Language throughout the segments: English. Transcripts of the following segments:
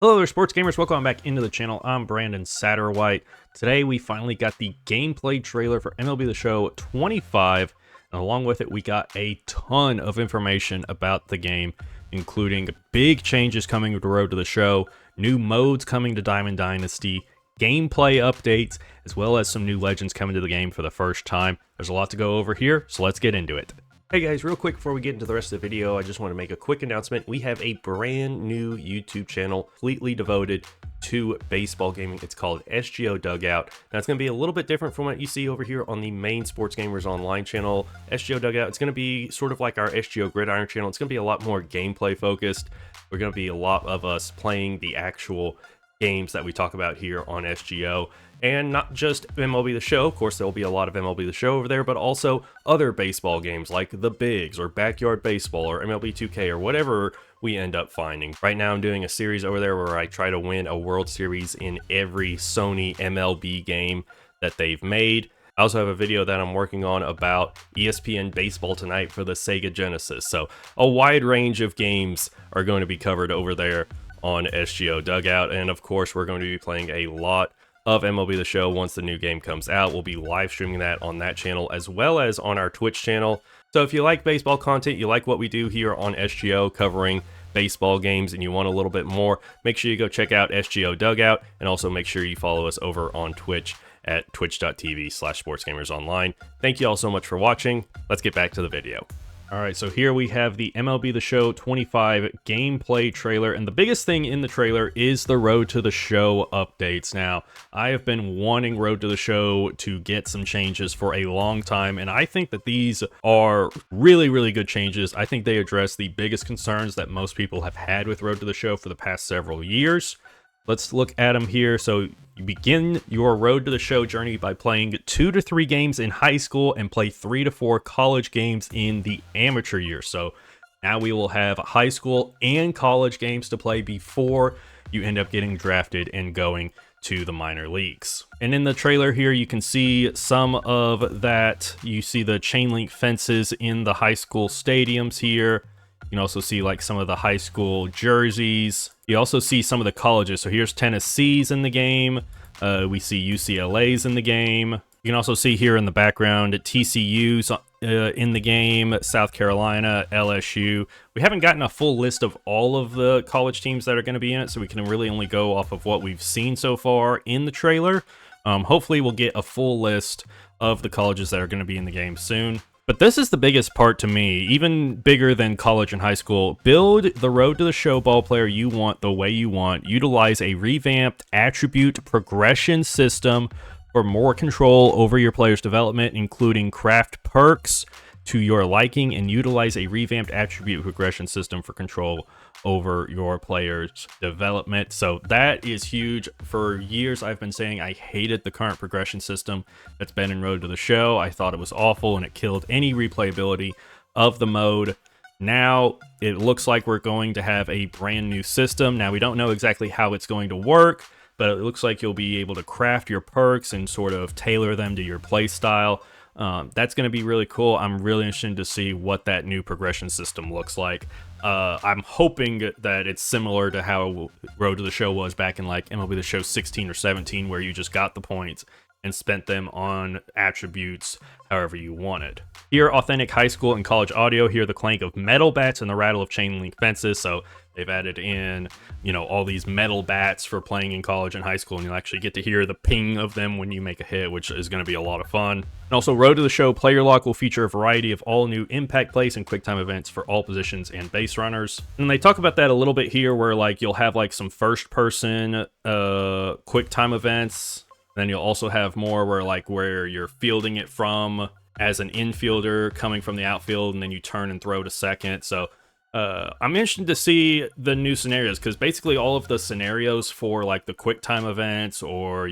Hello there, sports gamers. Welcome back into the channel. I'm Brandon Satterwhite. Today, we finally got the gameplay trailer for MLB The Show 25, and along with it, we got a ton of information about the game, including big changes coming to Road to the Show, new modes coming to Diamond Dynasty, gameplay updates, as well as some new legends coming to the game for the first time. There's a lot to go over here, so let's get into it. Hey guys, real quick before we get into the rest of the video, I just want to make a quick announcement. We have a brand new YouTube channel completely devoted to baseball gaming. It's called SGO Dugout. Now it's going to be a little bit different from what you see over here on the main Sports Gamers Online channel. SGO Dugout, it's going to be sort of like our SGO Gridiron channel. It's going to be a lot more gameplay focused. We're going to be a lot of us playing the actual games that we talk about here on SGO, and not just MLB The Show. Of course, there will be a lot of MLB The Show over there, but also other baseball games like The Bigs or Backyard Baseball or MLB 2K or whatever we end up finding. Right now, I'm doing a series over there where I try to win a World Series in every Sony MLB game that they've made. I also have a video that I'm working on about ESPN Baseball Tonight for the Sega Genesis. So a wide range of games are going to be covered over there on SGO Dugout, and of course we're going to be playing a lot of MLB The Show once the new game comes out. We'll be live streaming that on that channel as well as on our Twitch channel. So if you like baseball content, you like what we do here on SGO covering baseball games, and you want a little bit more, make sure you go check out SGO Dugout, and also make sure you follow us over on Twitch at twitch.tv/sportsgamersonline. Thank you all so much for watching. Let's get back to the video. Alright, so here we have the MLB The Show 25 gameplay trailer, and the biggest thing in the trailer is the Road to the Show updates. Now, I have been wanting Road to the Show to get some changes for a long time, and I think that these are really, really good changes. I think they address the biggest concerns that most people have had with Road to the Show for the past several years. Let's look at them here. So you begin your Road to the Show journey by playing 2 to 3 games in high school and play 3 to 4 college games in the amateur year. So now we will have high school and college games to play before you end up getting drafted and going to the minor leagues. And in the trailer here, you can see some of that. You see the chain link fences in the high school stadiums here. You can also see like some of the high school jerseys. You also see some of the colleges. So here's Tennessee's in the game. We see UCLA's in the game. You can also see here in the background TCU's in the game, South Carolina, LSU. We haven't gotten a full list of all of the college teams that are going to be in it, so we can really only go off of what we've seen so far in the trailer. Hopefully we'll get a full list of the colleges that are going to be in the game soon. But this is the biggest part to me, even bigger than college and high school. Build the Road to the Show ball player you want the way you want. Utilize a revamped attribute progression system for more control over your player's development, including craft perks to your liking, and utilize a revamped attribute progression system for control over your player's development. So that is huge. For years, I've been saying I hated the current progression system that's been in Road to the Show. I thought it was awful and it killed any replayability of the mode. Now it looks like we're going to have a brand new system. Now we don't know exactly how it's going to work, but it looks like you'll be able to craft your perks and sort of tailor them to your play style. That's going to be really cool. I'm really interested to see what that new progression system looks like. I'm hoping that it's similar to how Road to the Show was back in like MLB The Show 16 or 17, where you just got the points and spent them on attributes however you wanted. Here, authentic high school and college audio. Hear the clank of metal bats and the rattle of chain link fences. So they've added in, all these metal bats for playing in college and high school, and you'll actually get to hear the ping of them when you make a hit, which is going to be a lot of fun. And also, Road to the Show Player Lock will feature a variety of all new impact plays and quick time events for all positions and base runners. And they talk about that a little bit here, where like you'll have like some first person quick time events. Then you'll also have more where you're fielding it from as an infielder coming from the outfield, and then you turn and throw to second. So I'm interested to see the new scenarios, because basically all of the scenarios for like the quick time events or,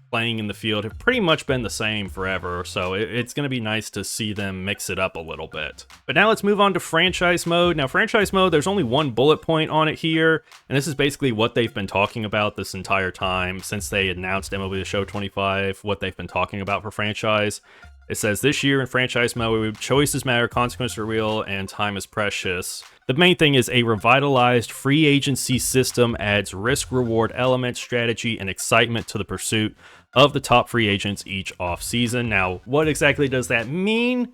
playing in the field have pretty much been the same forever. So it's going to be nice to see them mix it up a little bit. But now let's move on to franchise mode. Now, franchise mode, there's only one bullet point on it here. And this is basically what they've been talking about this entire time since they announced MLB The Show 25, what they've been talking about for franchise. It says, this year in franchise mode, choices matter, consequences are real, and time is precious. The main thing is a revitalized free agency system adds risk-reward elements, strategy, and excitement to the pursuit of the top free agents each offseason. Now, what exactly does that mean?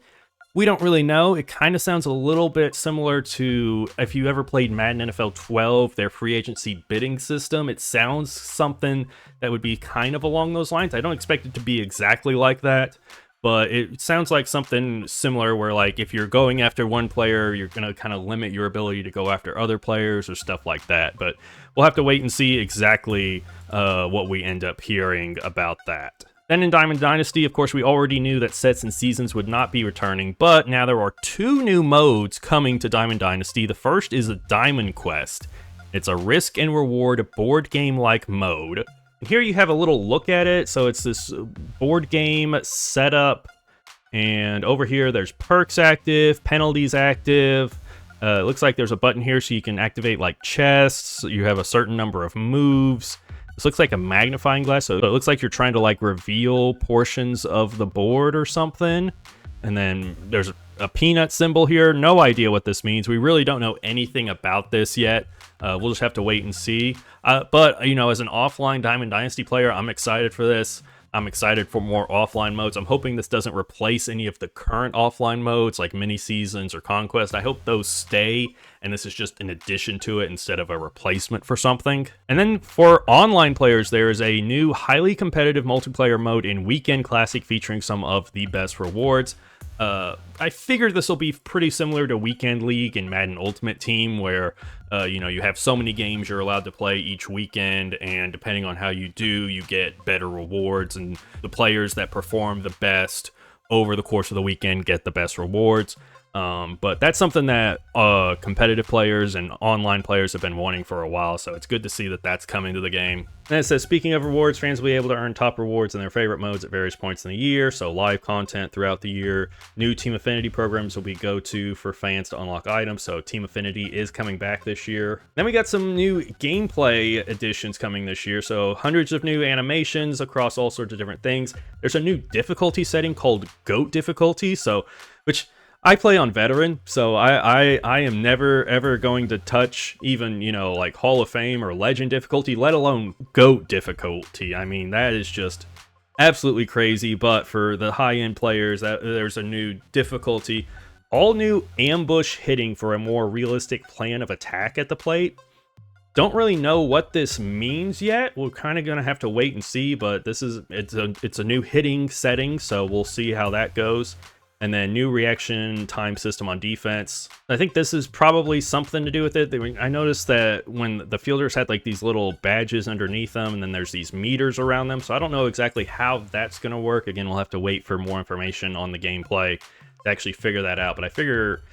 We don't really know. It kind of sounds a little bit similar to if you ever played Madden NFL 12, their free agency bidding system. It sounds something that would be kind of along those lines. I don't expect it to be exactly like that, but it sounds like something similar where, like, if you're going after one player, you're going to kind of limit your ability to go after other players or stuff like that. But we'll have to wait and see exactly what we end up hearing about that. Then in Diamond Dynasty, of course, we already knew that sets and seasons would not be returning, but now there are 2 new modes coming to Diamond Dynasty. The first is a Diamond Quest. It's a risk and reward board game-like mode. And here you have a little look at it. So it's this board game setup, and over here there's perks active, penalties active. It looks like there's a button here so you can activate like chests. You have a certain number of moves. This looks like a magnifying glass, so it looks like you're trying to like reveal portions of the board or something. And then there's a peanut symbol here. No idea what this means. We really don't know anything about this yet. We'll just have to wait and see. But, you know, as an offline Diamond Dynasty player, I'm excited for this. I'm excited for more offline modes. I'm hoping this doesn't replace any of the current offline modes like mini seasons or conquest. I hope those stay, and this is just an addition to it instead of a replacement for something. And then for online players, there is a new highly competitive multiplayer mode in Weekend Classic featuring some of the best rewards. I figured this will be pretty similar to Weekend League and Madden Ultimate Team, where you know, you have so many games you're allowed to play each weekend, and depending on how you do, you get better rewards, and the players that perform the best over the course of the weekend get the best rewards. But that's something that competitive players and online players have been wanting for a while, so it's good to see that that's coming to the game. And it says, speaking of rewards, fans will be able to earn top rewards in their favorite modes at various points in the year, so live content throughout the year. New Team Affinity programs will be go-to for fans to unlock items, so Team Affinity is coming back this year. Then we got some new gameplay additions coming this year, so hundreds of new animations across all sorts of different things. There's a new difficulty setting called GOAT difficulty, which I play on veteran, so I am never ever going to touch even, you know, like Hall of Fame or Legend difficulty, let alone GOAT difficulty. I mean, that is just absolutely crazy. But for the high-end players, there's a new difficulty. All new ambush hitting for a more realistic plan of attack at the plate. Don't really know what this means yet. We're kind of going to have to wait and see, but it's a new hitting setting, so we'll see how that goes. And then new reaction time system on defense. I think this is probably something to do with it. I noticed that when the fielders had like these little badges underneath them, and then there's these meters around them. So I don't know exactly how that's going to work. Again, we'll have to wait for more information on the gameplay to actually figure that out. But I figure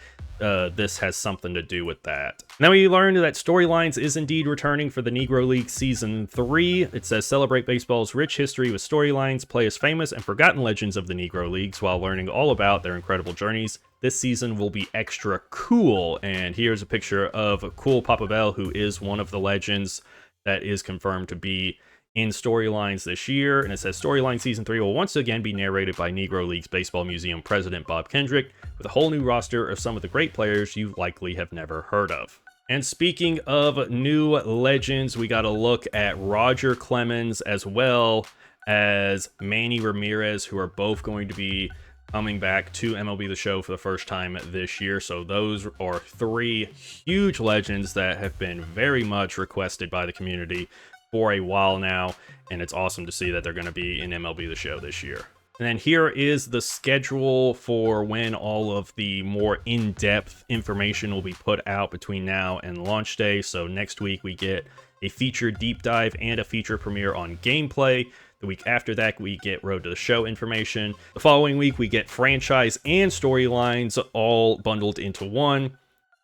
this has something to do with that. Now we learned that Storylines is indeed returning for the Negro League Season 3. It says, celebrate baseball's rich history with storylines, play as famous and forgotten legends of the Negro Leagues while learning all about their incredible journeys. This season will be extra cool. And here's a picture of Cool Papa Bell, who is one of the legends that is confirmed to be in Storylines this year. And it says, Storyline Season 3 will once again be narrated by Negro Leagues Baseball Museum President Bob Kendrick, with a whole new roster of some of the great players you likely have never heard of. And speaking of new legends, we got a look at Roger Clemens as well as Manny Ramirez, who are both going to be coming back to MLB The Show for the first time this year. So those are 3 huge legends that have been very much requested by the community for a while now, and it's awesome to see that they're going to be in MLB The Show this year. And then here is the schedule for when all of the more in-depth information will be put out between now and launch day. So next week we get a feature deep dive and a feature premiere on gameplay. The week after that, we get Road to the Show information. The following week, we get franchise and storylines all bundled into one,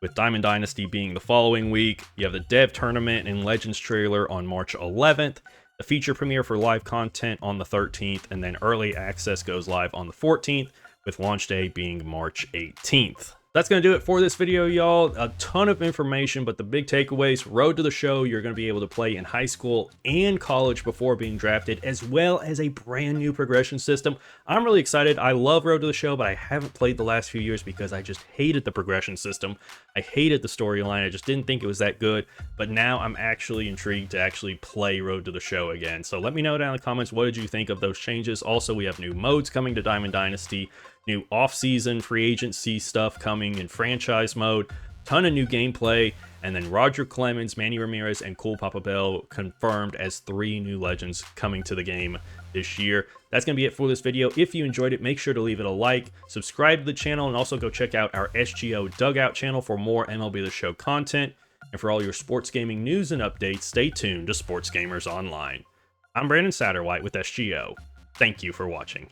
with Diamond Dynasty being the following week. You have the Dev Tournament and Legends trailer on March 11th, the feature premiere for live content on the 13th, and then early access goes live on the 14th, with launch day being March 18th. That's going to do it for this video, y'all. A ton of information, but the big takeaways: Road to the Show, you're going to be able to play in high school and college before being drafted, as well as a brand new progression system. I'm really excited. I love Road to the Show, but I haven't played the last few years because I just hated the progression system. I hated the storyline. I just didn't think it was that good, but now I'm actually intrigued to actually play Road to the Show again. So let me know down in the comments, what did you think of those changes? Also, we have new modes coming to Diamond Dynasty, new off-season free agency stuff coming in franchise mode, ton of new gameplay, and then Roger Clemens, Manny Ramirez, and Cool Papa Bell confirmed as 3 new legends coming to the game this year. That's going to be it for this video. If you enjoyed it, make sure to leave it a like, subscribe to the channel, and also go check out our SGO Dugout channel for more MLB The Show content. And for all your sports gaming news and updates, stay tuned to Sports Gamers Online. I'm Brandon Satterwhite with SGO. Thank you for watching.